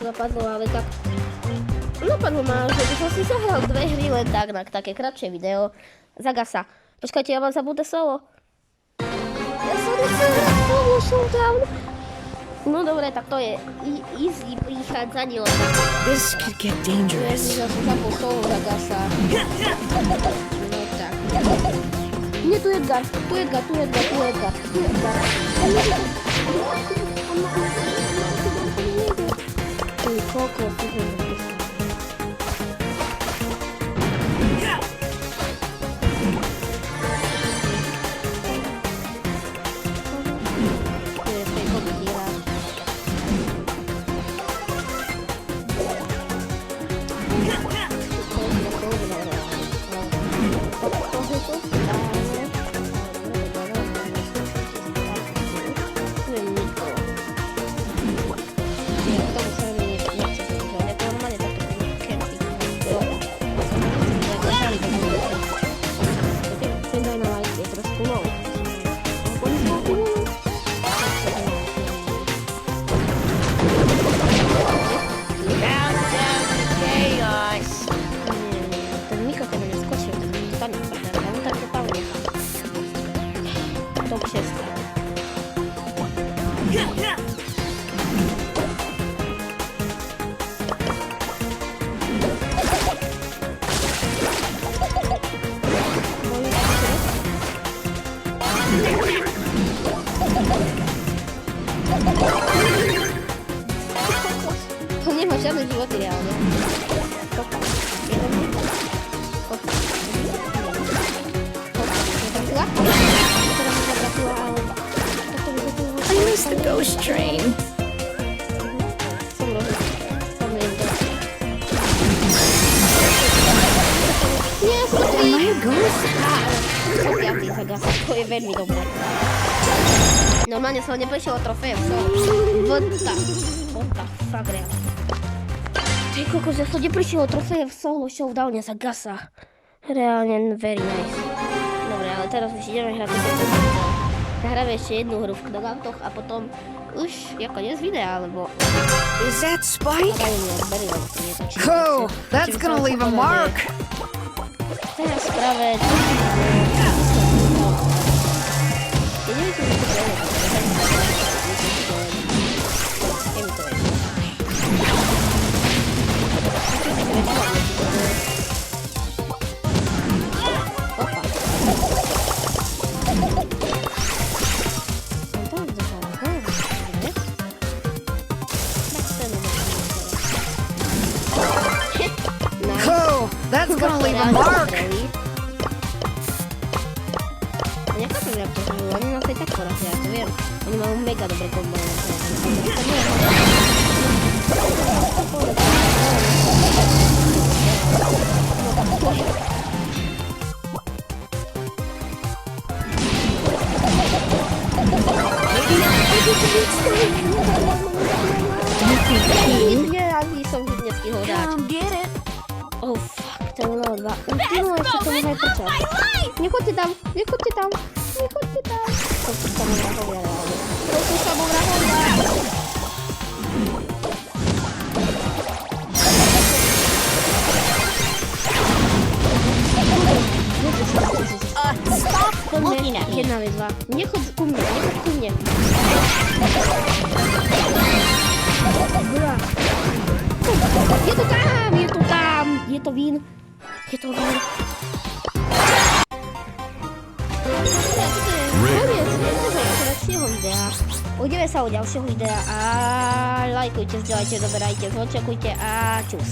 napadło, ale tak... Napadło ma, że właśnie zagrał 2 gry len tak na takie krótsze wideo. Zagasa. Poczekajcie, ja mam zabudę solo. Ja sobie solo showdown. No dobra, tak to jest. Easy i chadzanie od... This could get dangerous. Zapał solo Zagasa. No tak. Nie, tu Edgar. Tu Edgar. Ej, koko, To nie ma żadnych złotych realnie. I missed the ghost train. Am I a ghost? To jest veľmi dobré. Normálne som neprišiel o trofej. What the fuck, reálne. Ty kokos, ja som neprišiel o trofej v solo showdowne za Gasa. Reálne very nice. Dobre, ale teraz už ideme hrať. Zahráme ešte jednu hru v Knockoutoch a potom už je koniec videa, lebo... Is that Spike? Oh, that's gonna leave a mark. Teraz práve... Oh, that's gonna leave a mark. Ja chápem, jak to žijú. Oni nás aj tak porazia, ja to viem. Oni majú mega dobré kombo. Nie, ani som hudnecký hodáč. Come get it. Oh fuck, to bolo 2. No, ešte to je najprča. Nechoďte tam. Chodźcie tam vrahovia, reálne. Prosím sa mu vrahovia. Stop looking at me. Jedna výzva. Nechoď ku mne. Bra. Je to vín. Uvidíme sa u ďalšieho videa a lajkujte, zdieľajte, doberajte, očakujte a čus.